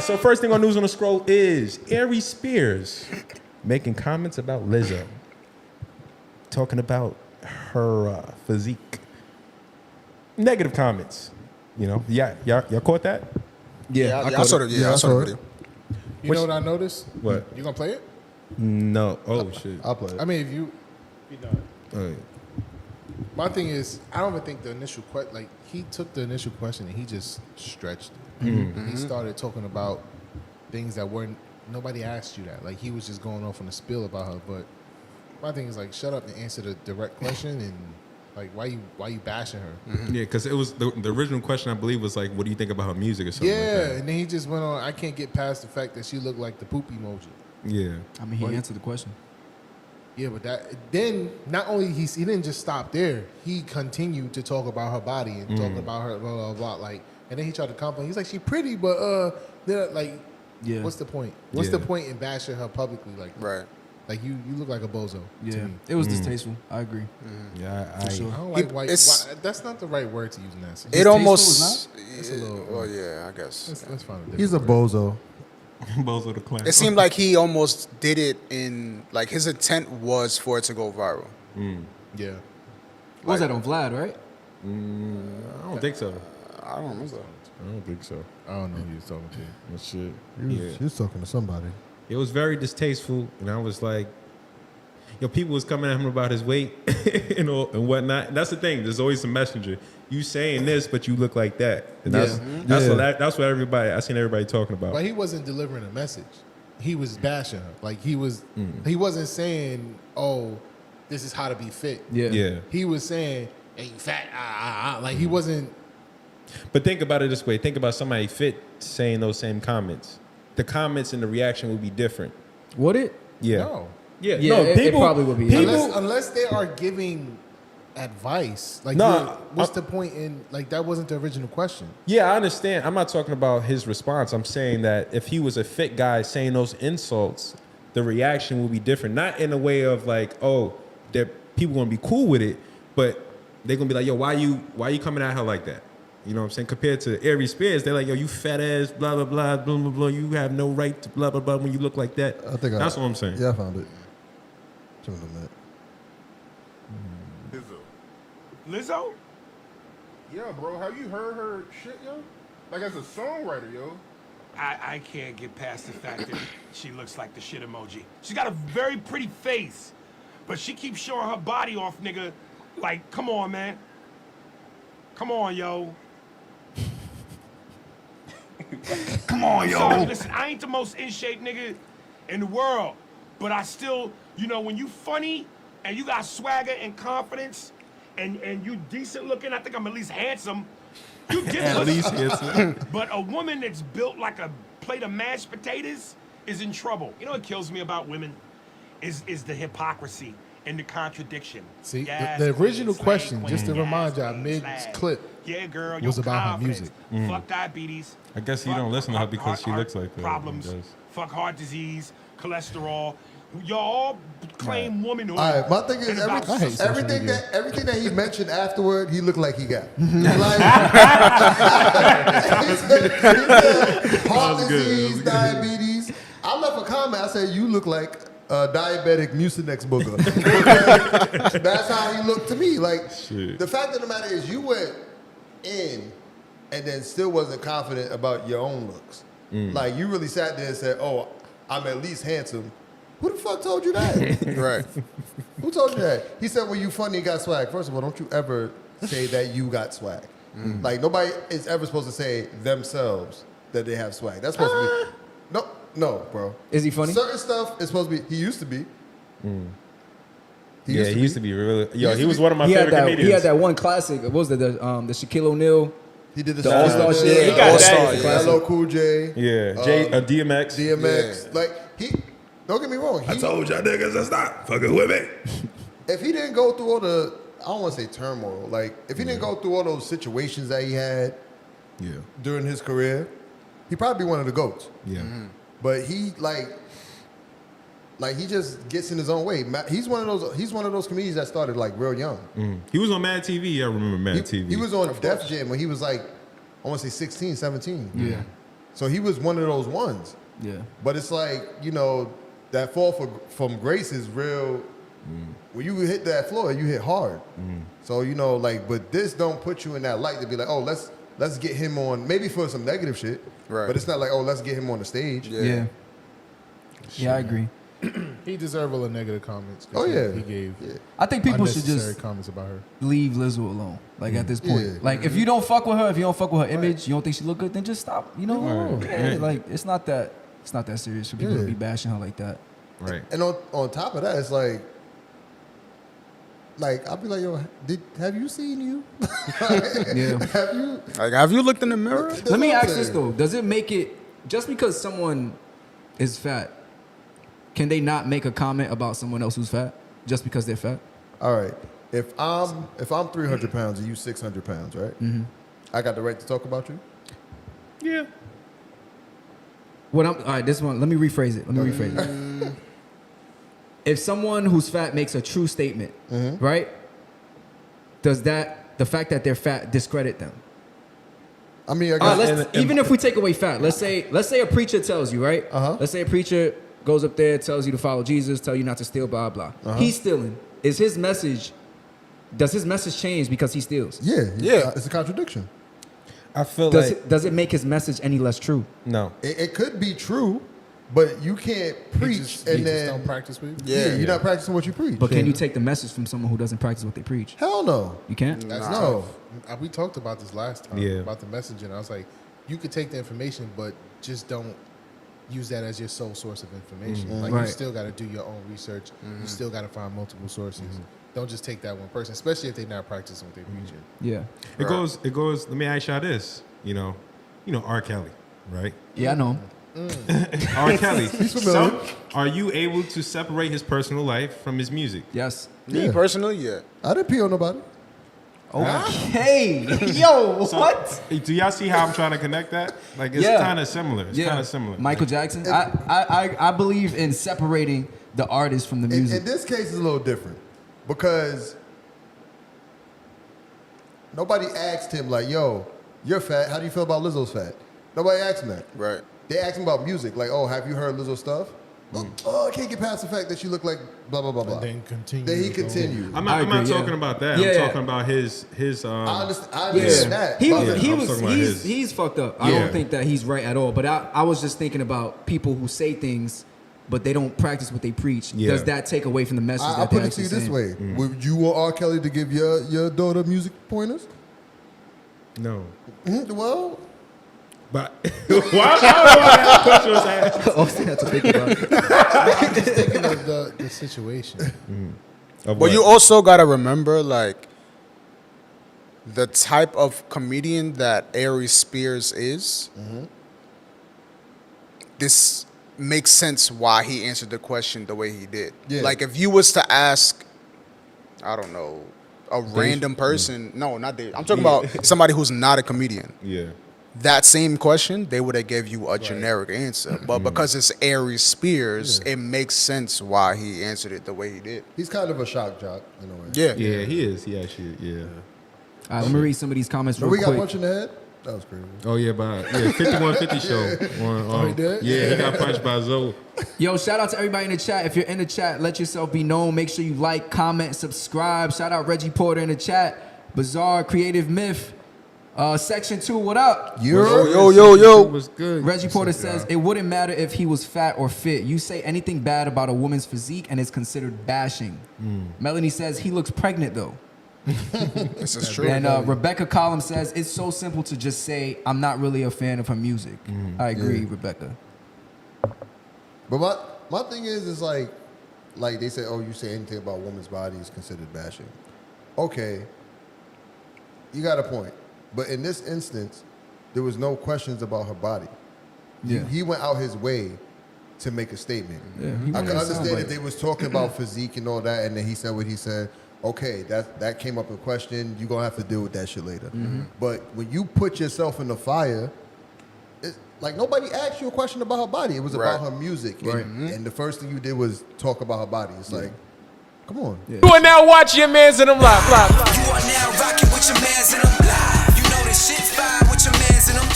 So first thing on News on the Scroll is Aries Spears making comments about Lizzo. Talking about her physique. Negative comments. You know, y'all caught that? Yeah, I saw it. Yeah, I saw the video. You know what I noticed? What? You gonna play it? No. Oh, shit. I'll play it. I mean, if you know. Oh, yeah. My thing is, I don't even think the initial question, like, he took the initial question and he just stretched it. He started talking about things that weren't, nobody asked you that. Like, he was just going off on a spiel about her. But my thing is, like, shut up and answer the direct question and, like, why you bashing her? Yeah, because it was the original question, I believe, was like, what do you think about her music or something like that? And then he just went on, I can't get past the fact that she looked like the poop emoji. Yeah. I mean, he answered the question. Yeah, but then not only he didn't just stop there. He continued to talk about her body and talk about her blah blah blah. Like, and then he tried to compliment. He's like, she's pretty, but like, Yeah. what's the point? What's the point in bashing her publicly? Like, Right. Like you look like a bozo. To Yeah, me. it was distasteful. I agree. Yeah, For sure. I don't like white. It's- That's not the right word to use in that sense. It almost. It's a little. Well, yeah, I guess. Let's find a He's a different word. bozo. Bozo the Clan. It seemed like he almost did it in like his intent was for it to go viral. Yeah. What was that on Vlad, right? I don't think so. I don't remember. I don't think so. I don't know who he was talking to. That shit. He was talking to somebody. It was very distasteful, and I was like, yo, people was coming at him about his weight and whatnot. And that's the thing. There's always a messenger. You saying this, but you look like that. And that's what everybody. I seen everybody talking about. But he wasn't delivering a message. He was bashing her. Like he wasn't saying, "Oh, this is how to be fit." Yeah. He was saying, "Hey, you fat." Like he wasn't. But think about it this way. Think about somebody fit saying those same comments. The comments and the reaction would be different. Would it? Yeah. No. Yeah. Yeah, no, it probably would be. Unless they are giving advice. Like, what's the point in, like, that wasn't the original question. Yeah, I understand. I'm not talking about his response. I'm saying that if he was a fit guy saying those insults, the reaction would be different. Not in a way of like, oh, that people gonna be cool with it, but they're gonna be like, yo, why you coming at her like that? You know what I'm saying? Compared to Aries Spears, they're like, yo, you fat ass, blah, blah, blah, blah, blah, blah. You have no right to blah, blah, blah when you look like that. I think that's what I'm saying. Yeah, I found it. Give me a minute. Lizzo? Yeah, bro. Have you heard her shit, yo? Like, as a songwriter, yo. I can't get past the fact that she looks like the shit emoji. She's got a very pretty face, but she keeps showing her body off, nigga. Like, come on, man. Come on, yo. Come on, yo. Sorry, listen, I ain't the most in shape nigga in the world, but I still, you know, when you funny and you got swagger and confidence and you decent looking, I think I'm at least handsome. You get At least handsome. But a woman that's built like a plate of mashed potatoes is in trouble. You know what kills me about women is the hypocrisy and the contradiction. See, Yes, the original queen, question, queen, just to yes, remind y'all, queen, mid slag. clip, yeah, girl, was your about her confidence. music. Fuck diabetes. I guess you Fuck don't listen to her heart- because she heart looks like that. problems. He does. Fuck heart disease, cholesterol. Y'all all claim womanhood. All right, my thing is and about- everything that he mentioned afterward, he looked like he got. Like, he said heart disease, diabetes. I left a comment. I said, "You look like a diabetic Mucinex booger." That's how he looked to me. Like, the fact of the matter is, you went in and then still wasn't confident about your own looks. Like, you really sat there and said, "Oh, I'm at least handsome." Who the fuck told you that? Right. Who told you that? He said, well, you funny and got swag. First of all, don't you ever say that you got swag. Like, nobody is ever supposed to say themselves that they have swag. That's supposed to be... No, bro. Is he funny? Certain stuff is supposed to be... He used to be. He used to be really... Yo, he was be- one of my favorite comedians. He had that one classic. What was it? The Shaquille O'Neal. He did The All-Star shit. Yeah, he got All-Star, that. LL Cool J. Yeah, DMX. DMX. Yeah. Like, he... Don't get me wrong. I told y'all niggas to stop fucking with me. If he didn't go through all the... I don't want to say turmoil. Like, if he didn't go through all those situations that he had during his career, he'd probably be one of the GOATs. Yeah. But he like he just gets in his own way. He's one of those comedians that started like real young. He was on Mad TV. I remember Mad TV. He was on Def Jam when he was like, I want to say 16, 17. Yeah. So he was one of those ones. Yeah. But it's like, you know, that fall from grace is real. When you hit that floor, you hit hard. So, you know, like, but this don't put you in that light to be like, oh, let's get him on, maybe for some negative shit. Right. But it's not like, oh, let's get him on the stage. Yeah. Yeah, I agree. He deserved all the negative comments. Oh, yeah. He gave I think people should unnecessary just comments about her. leave Lizzo alone. Like at this point, Yeah. like if you don't fuck with her, if you don't fuck with her image, you don't think she look good, then just stop. You know, yeah, like it's not that serious for people to be bashing her like that. Right. And on top of that, it's like I'll be like, yo, have you seen you? Yeah. Have you looked in the mirror? Let me ask this though: does it make it just because someone is fat? Can they not make a comment about someone else who's fat just because they're fat? All right. If I'm 300 pounds and you 600 pounds, right? I got the right to talk about you? Yeah. All right, this one. Let me rephrase it. If someone who's fat makes a true statement, right? Does the fact that they're fat discredit them? I mean, I guess. Even if we take away fat, let's say a preacher tells you, right? Let's say a preacher goes up there, tells you to follow Jesus, tell you not to steal, blah blah. He's stealing. Does his message change because he steals? Yeah. It's a contradiction. I feel Does it make his message any less true? No. It could be true, but you can't preach He just then don't practice with you? Yeah, you're not practicing what you preach. But can you take the message from someone who doesn't practice what they preach? Hell no. You can't? That's No. tough. We talked about this last time about the messaging. I was like, you could take the information, but just don't use that as your sole source of information. Like you still got to do your own research. You still got to find multiple sources. Don't just take that one person, especially if they're not practicing what they're preaching. Yeah. It goes. Let me ask y'all this. You know, R. Kelly, right? Yeah, I know. R. Kelly. Are you able to separate his personal life from his music? Yes. Me personally, yeah. I didn't pee on nobody. Okay. Yo, what? Do y'all see how I'm trying to connect that? Like it's kind of similar. It's kind of similar. Michael Jackson. I believe in separating the artist from the music. In this case, it's a little different because nobody asked him like, "Yo, you're fat. How do you feel about Lizzo's fat?" Nobody asked him that. Right. They asked him about music, like, "Oh, have you heard Lizzo stuff?" Oh, I can't get past the fact that she looked like blah blah blah blah. And then Then he continued. I'm not talking about that. I'm talking about his. I understand that. He's fucked up. I don't think that he's right at all. But I was just thinking about people who say things, but they don't practice what they preach. Yeah. Does that take away from the message? I'll put it to you this way: would you want R. Kelly to give your daughter music pointers? No. Well. But why that question was asked? Austin had to think about it. I'm just thinking of the situation. But you also gotta remember, like, the type of comedian that Aries Spears is. This makes sense why he answered the question the way he did. Yeah. Like, if you was to ask, I don't know, a random person. No, not Dave. I'm talking about somebody who's not a comedian. Yeah. That same question, they would have gave you a generic answer. But because it's Aries Spears, it makes sense why he answered it the way he did. He's kind of a shock jock in a way. Yeah. Yeah, he is. He actually, yeah. All right, let me read some of these comments So real we got quick. punched in the head? That was crazy. Oh, yeah, 5150 show. He did? Yeah, he got punched by Zoe. Yo, shout out to everybody in the chat. If you're in the chat, let yourself be known. Make sure you like, comment, subscribe. Shout out Reggie Porter in the chat. Bizarre Creative Myth. Section 2, what up? Yo. Was good. Reggie Porter says, it wouldn't matter if he was fat or fit. You say anything bad about a woman's physique and it's considered bashing. Melanie says, he looks pregnant though. This is true. And Rebecca Collins says, it's so simple to just say, I'm not really a fan of her music. I agree, Rebecca. But my thing is like they say, oh, you say anything about a woman's body is considered bashing. Okay, you got a point. But in this instance, there was no questions about her body. Yeah. He went out his way to make a statement. Yeah, I can understand if they was talking about physique and all that, and then he said what he said. Okay, that came up in question. You're going to have to deal with that shit later. But when you put yourself in the fire, it's like nobody asked you a question about her body. It was about her music. And the first thing you did was talk about her body. It's like, come on. You are now watching Yah Mans and them live. You are now rocking with your mans and them live. You know this shit fire with